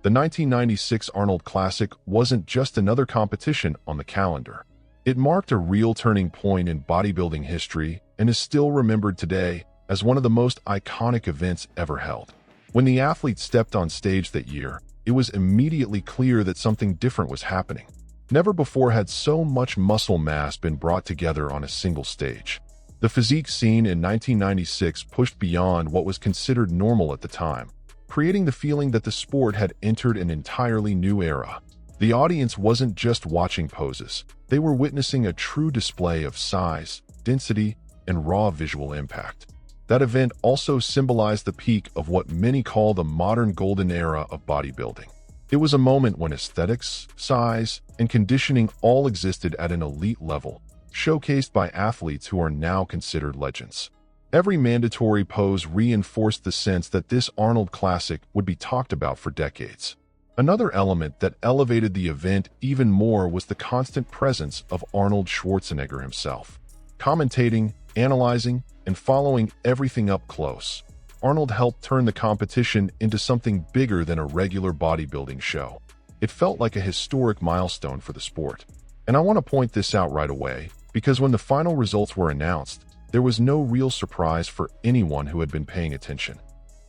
The 1996 Arnold Classic wasn't just another competition on the calendar. It marked a real turning point in bodybuilding history and is still remembered today as one of the most iconic events ever held. When the athlete stepped on stage that year, it was immediately clear that something different was happening. Never before had so much muscle mass been brought together on a single stage. The physique scene in 1996 pushed beyond what was considered normal at the time, creating the feeling that the sport had entered an entirely new era. The audience wasn't just watching poses, they were witnessing a true display of size, density, and raw visual impact. That event also symbolized the peak of what many call the modern golden era of bodybuilding. It was a moment when aesthetics, size, and conditioning all existed at an elite level, showcased by athletes who are now considered legends. Every mandatory pose reinforced the sense that this Arnold Classic would be talked about for decades. Another element that elevated the event even more was the constant presence of Arnold Schwarzenegger himself. Commentating, analyzing, and following everything up close, Arnold helped turn the competition into something bigger than a regular bodybuilding show. It felt like a historic milestone for the sport. And I want to point this out right away, because when the final results were announced, there was no real surprise for anyone who had been paying attention.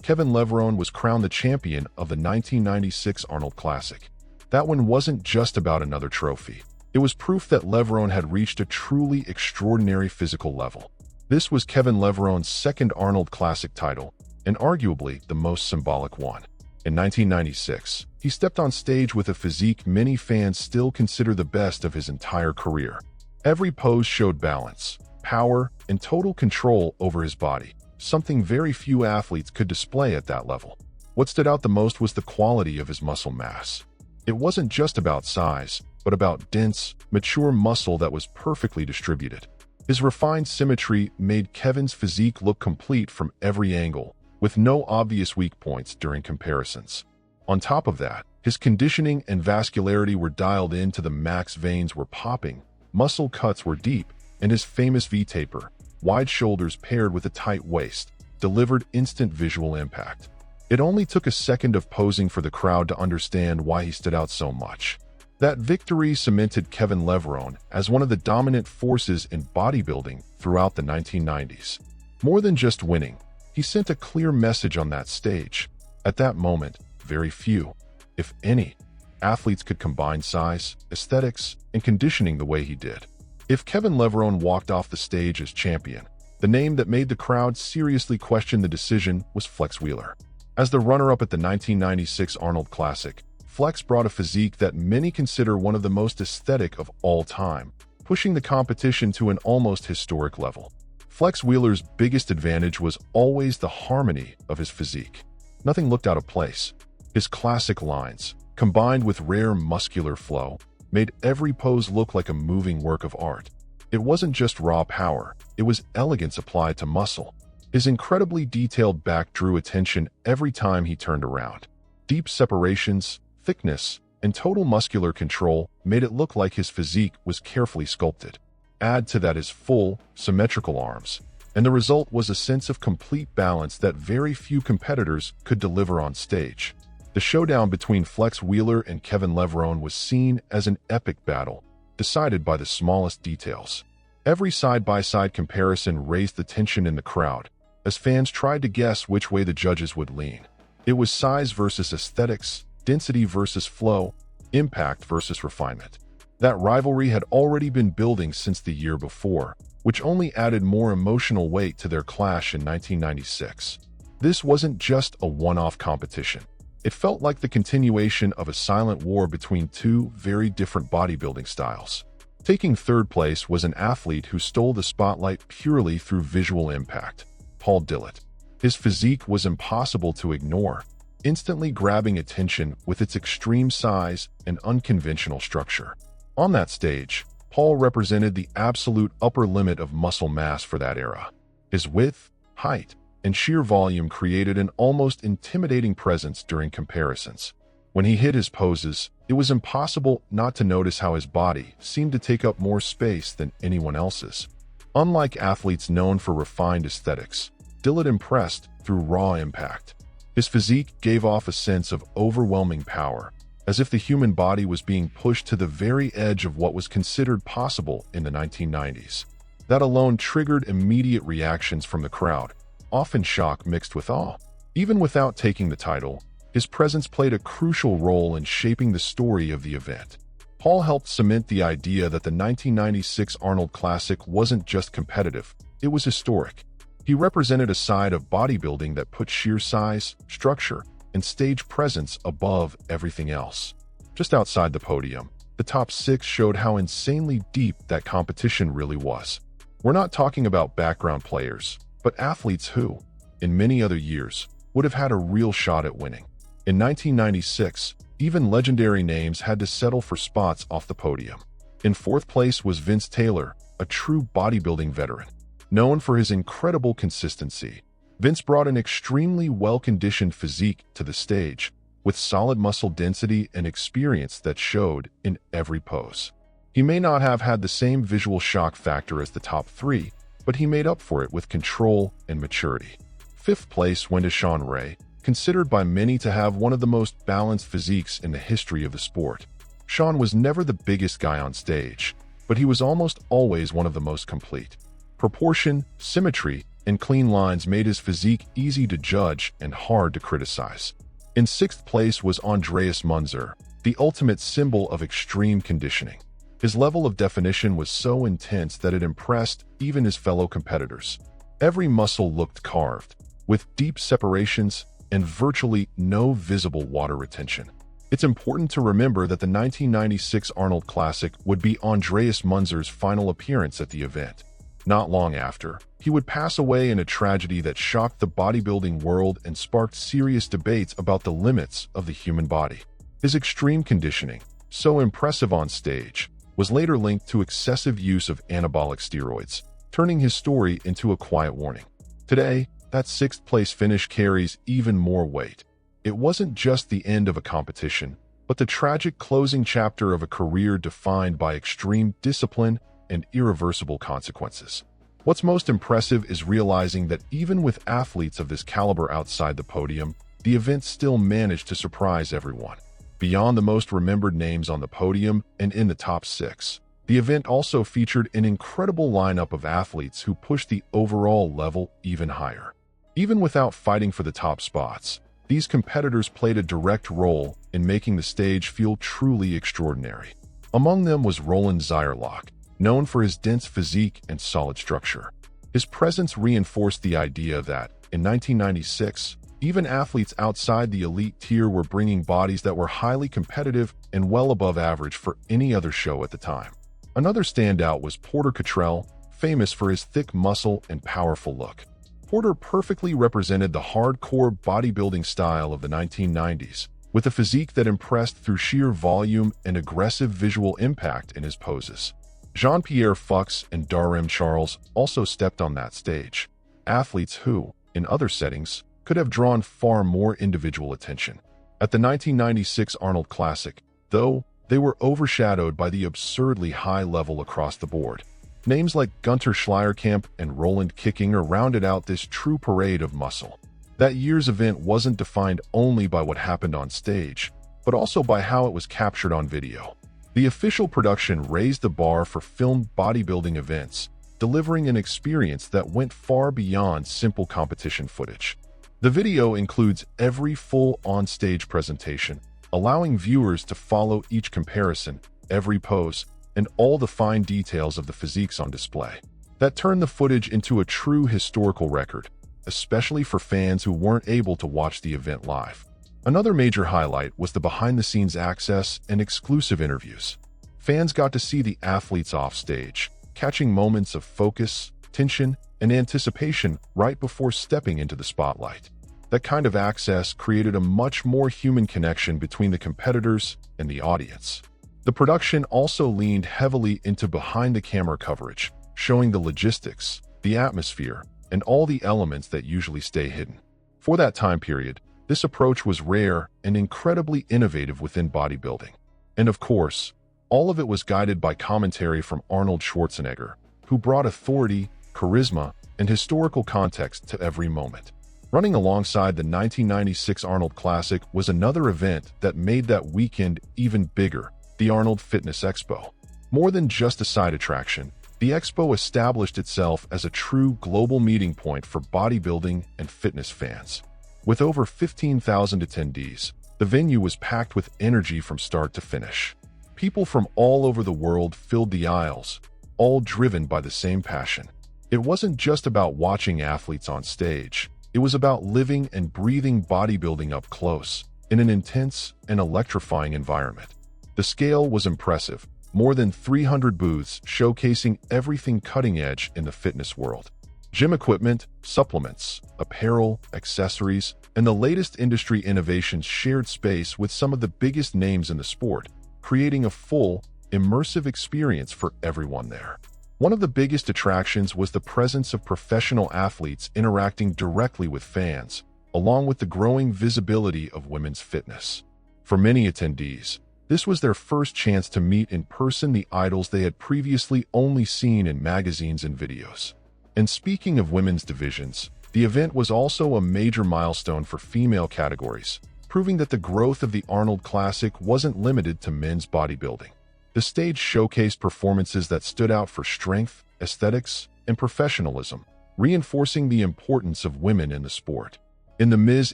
Kevin Levrone was crowned the champion of the 1996 Arnold Classic. That one wasn't just about another trophy. It was proof that Levrone had reached a truly extraordinary physical level. This was Kevin Levrone's second Arnold Classic title, and arguably the most symbolic one. In 1996, he stepped on stage with a physique many fans still consider the best of his entire career. Every pose showed balance, power, and total control over his body, something very few athletes could display at that level. What stood out the most was the quality of his muscle mass. It wasn't just about size, but about dense, mature muscle that was perfectly distributed. His refined symmetry made Kevin's physique look complete from every angle, with no obvious weak points during comparisons. On top of that, his conditioning and vascularity were dialed in to the max. Veins were popping, muscle cuts were deep, and his famous V-taper, wide shoulders paired with a tight waist, delivered instant visual impact. It only took a second of posing for the crowd to understand why he stood out so much. That victory cemented Kevin Levrone as one of the dominant forces in bodybuilding throughout the 1990s. More than just winning, he sent a clear message on that stage. At that moment, very few, if any, athletes could combine size, aesthetics, and conditioning the way he did. If Kevin Levrone walked off the stage as champion, the name that made the crowd seriously question the decision was Flex Wheeler. As the runner-up at the 1996 Arnold Classic, Flex brought a physique that many consider one of the most aesthetic of all time, pushing the competition to an almost historic level. Flex Wheeler's biggest advantage was always the harmony of his physique. Nothing looked out of place. His classic lines, combined with rare muscular flow, made every pose look like a moving work of art. It wasn't just raw power, it was elegance applied to muscle. His incredibly detailed back drew attention every time he turned around. Deep separations, thickness, and total muscular control made it look like his physique was carefully sculpted. Add to that his full, symmetrical arms, and the result was a sense of complete balance that very few competitors could deliver on stage. The showdown between Flex Wheeler and Kevin Levrone was seen as an epic battle, decided by the smallest details. Every side-by-side comparison raised the tension in the crowd, as fans tried to guess which way the judges would lean. It was size versus aesthetics, density versus flow, impact versus refinement. That rivalry had already been building since the year before, which only added more emotional weight to their clash in 1996. This wasn't just a one-off competition. It felt like the continuation of a silent war between two very different bodybuilding styles. Taking third place was an athlete who stole the spotlight purely through visual impact, Paul Dillet. His physique was impossible to ignore, instantly grabbing attention with its extreme size and unconventional structure. On that stage, Paul represented the absolute upper limit of muscle mass for that era. His width, height, and sheer volume created an almost intimidating presence during comparisons. When he hit his poses, it was impossible not to notice how his body seemed to take up more space than anyone else's. Unlike athletes known for refined aesthetics, Dillet impressed through raw impact. His physique gave off a sense of overwhelming power, as if the human body was being pushed to the very edge of what was considered possible in the 1990s. That alone triggered immediate reactions from the crowd, often shock mixed with awe. Even without taking the title, his presence played a crucial role in shaping the story of the event. Paul helped cement the idea that the 1996 Arnold Classic wasn't just competitive, it was historic. He represented a side of bodybuilding that put sheer size, structure, and stage presence above everything else. Just outside the podium, the top 6 showed how insanely deep that competition really was. We're not talking about background players, but athletes who, in many other years, would have had a real shot at winning. In 1996, even legendary names had to settle for spots off the podium. In 4th place was Vince Taylor, a true bodybuilding veteran. Known for his incredible consistency, Vince brought an extremely well-conditioned physique to the stage, with solid muscle density and experience that showed in every pose. He may not have had the same visual shock factor as the top 3, but he made up for it with control and maturity. 5th place went to Shawn Ray, considered by many to have one of the most balanced physiques in the history of the sport. Shawn was never the biggest guy on stage, but he was almost always one of the most complete. Proportion, symmetry, and clean lines made his physique easy to judge and hard to criticize. In 6th place was Andreas Munzer, the ultimate symbol of extreme conditioning. His level of definition was so intense that it impressed even his fellow competitors. Every muscle looked carved, with deep separations and virtually no visible water retention. It's important to remember that the 1996 Arnold Classic would be Andreas Munzer's final appearance at the event. Not long after, he would pass away in a tragedy that shocked the bodybuilding world and sparked serious debates about the limits of the human body. His extreme conditioning, so impressive on stage, was later linked to excessive use of anabolic steroids, turning his story into a quiet warning. Today, that 6th place finish carries even more weight. It wasn't just the end of a competition, but the tragic closing chapter of a career defined by extreme discipline and irreversible consequences. What's most impressive is realizing that even with athletes of this caliber outside the podium, the event still managed to surprise everyone. Beyond the most remembered names on the podium and in the top 6, the event also featured an incredible lineup of athletes who pushed the overall level even higher. Even without fighting for the top spots, these competitors played a direct role in making the stage feel truly extraordinary. Among them was Roland Zierlock, known for his dense physique and solid structure. His presence reinforced the idea that, in 1996, even athletes outside the elite tier were bringing bodies that were highly competitive and well above average for any other show at the time. Another standout was Porter Cottrell, famous for his thick muscle and powerful look. Porter perfectly represented the hardcore bodybuilding style of the 1990s, with a physique that impressed through sheer volume and aggressive visual impact in his poses. Jean-Pierre Fuchs and Darem Charles also stepped on that stage, athletes who, in other settings, could have drawn far more individual attention. At the 1996 Arnold Classic, though, they were overshadowed by the absurdly high level across the board. Names like Gunter Schleierkamp and Roland Kickinger rounded out this true parade of muscle. That year's event wasn't defined only by what happened on stage, but also by how it was captured on video. The official production raised the bar for filmed bodybuilding events, delivering an experience that went far beyond simple competition footage. The video includes every full on-stage presentation, allowing viewers to follow each comparison, every pose, and all the fine details of the physiques on display. That turned the footage into a true historical record, especially for fans who weren't able to watch the event live. Another major highlight was the behind-the-scenes access and exclusive interviews. Fans got to see the athletes off stage, catching moments of focus, tension, and anticipation right before stepping into the spotlight. That kind of access created a much more human connection between the competitors and the audience. The production also leaned heavily into behind-the-camera coverage, showing the logistics, the atmosphere, and all the elements that usually stay hidden. For that time period, this approach was rare and incredibly innovative within bodybuilding. And of course, all of it was guided by commentary from Arnold Schwarzenegger, who brought authority, charisma, and historical context to every moment. Running alongside the 1996 Arnold Classic was another event that made that weekend even bigger, the Arnold Fitness Expo. More than just a side attraction, the Expo established itself as a true global meeting point for bodybuilding and fitness fans. With over 15,000 attendees, the venue was packed with energy from start to finish. People from all over the world filled the aisles, all driven by the same passion. It wasn't just about watching athletes on stage. It was about living and breathing bodybuilding up close, in an intense and electrifying environment. The scale was impressive, more than 300 booths showcasing everything cutting-edge in the fitness world. Gym equipment, supplements, apparel, accessories, and the latest industry innovations shared space with some of the biggest names in the sport, creating a full, immersive experience for everyone there. One of the biggest attractions was the presence of professional athletes interacting directly with fans, along with the growing visibility of women's fitness. For many attendees, this was their first chance to meet in person the idols they had previously only seen in magazines and videos. And speaking of women's divisions, the event was also a major milestone for female categories, proving that the growth of the Arnold Classic wasn't limited to men's bodybuilding. The stage showcased performances that stood out for strength, aesthetics, and professionalism, reinforcing the importance of women in the sport. In the Ms.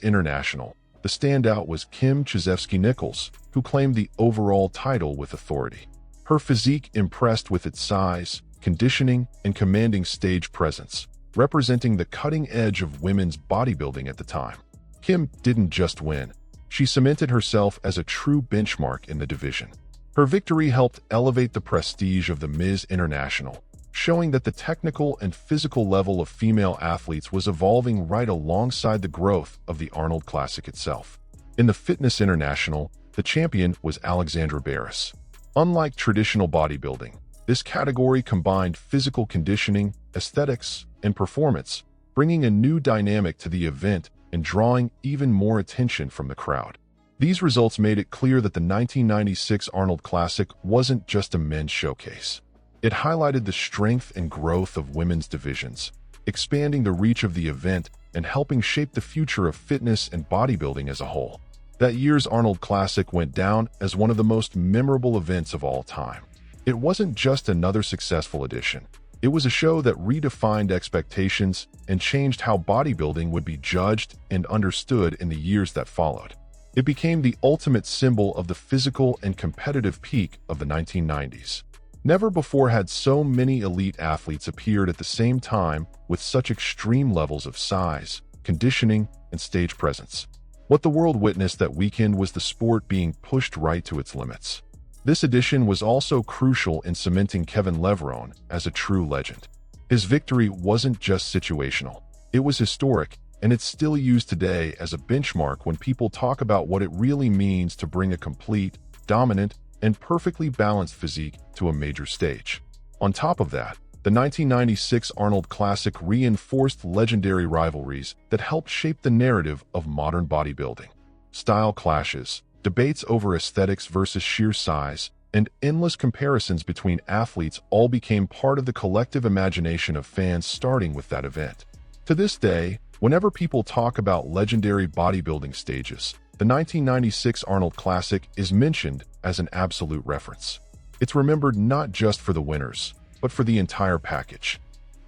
International, the standout was Kim Chizevsky-Nichols, who claimed the overall title with authority. Her physique impressed with its size, conditioning, and commanding stage presence, representing the cutting edge of women's bodybuilding at the time. Kim didn't just win. She cemented herself as a true benchmark in the division. Her victory helped elevate the prestige of the Ms. International, showing that the technical and physical level of female athletes was evolving right alongside the growth of the Arnold Classic itself. In the Fitness International, the champion was Alexandra Barris. Unlike traditional bodybuilding, this category combined physical conditioning, aesthetics, and performance, bringing a new dynamic to the event and drawing even more attention from the crowd. These results made it clear that the 1996 Arnold Classic wasn't just a men's showcase. It highlighted the strength and growth of women's divisions, expanding the reach of the event and helping shape the future of fitness and bodybuilding as a whole. That year's Arnold Classic went down as one of the most memorable events of all time. It wasn't just another successful edition. It was a show that redefined expectations and changed how bodybuilding would be judged and understood in the years that followed. It became the ultimate symbol of the physical and competitive peak of the 1990s. Never before had so many elite athletes appeared at the same time with such extreme levels of size, conditioning, and stage presence. What the world witnessed that weekend was the sport being pushed right to its limits. This edition was also crucial in cementing Kevin Levrone as a true legend. His victory wasn't just situational. It was historic, and it's still used today as a benchmark when people talk about what it really means to bring a complete, dominant, and perfectly balanced physique to a major stage. On top of that, the 1996 Arnold Classic reinforced legendary rivalries that helped shape the narrative of modern bodybuilding. Style clashes, debates over aesthetics versus sheer size, and endless comparisons between athletes all became part of the collective imagination of fans starting with that event. To this day, whenever people talk about legendary bodybuilding stages, the 1996 Arnold Classic is mentioned as an absolute reference. It's remembered not just for the winners, but for the entire package.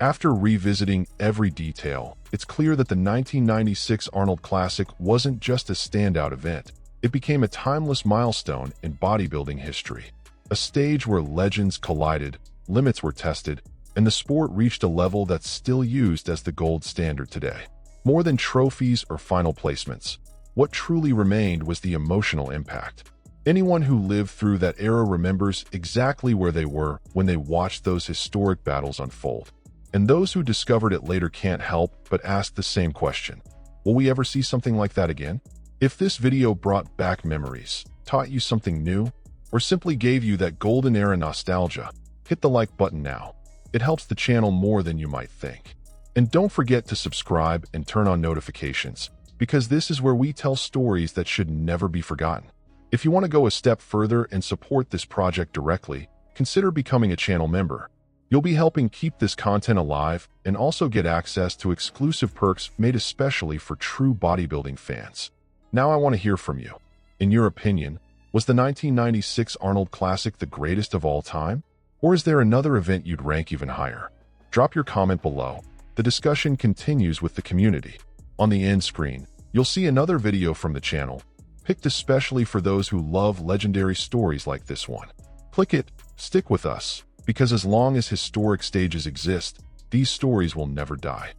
After revisiting every detail, it's clear that the 1996 Arnold Classic wasn't just a standout event. It became a timeless milestone in bodybuilding history. A stage where legends collided, limits were tested, and the sport reached a level that's still used as the gold standard today. More than trophies or final placements, what truly remained was the emotional impact. Anyone who lived through that era remembers exactly where they were when they watched those historic battles unfold. And those who discovered it later can't help but ask the same question. Will we ever see something like that again? If this video brought back memories, taught you something new, or simply gave you that golden era nostalgia, hit the like button now. It helps the channel more than you might think. And don't forget to subscribe and turn on notifications, because this is where we tell stories that should never be forgotten. If you want to go a step further and support this project directly, consider becoming a channel member. You'll be helping keep this content alive and also get access to exclusive perks made especially for true bodybuilding fans. Now I want to hear from you. In your opinion, was the 1996 Arnold Classic the greatest of all time? Or is there another event you'd rank even higher? Drop your comment below. The discussion continues with the community. On the end screen, you'll see another video from the channel, picked especially for those who love legendary stories like this one. Click it, stick with us, because as long as historic stages exist, these stories will never die.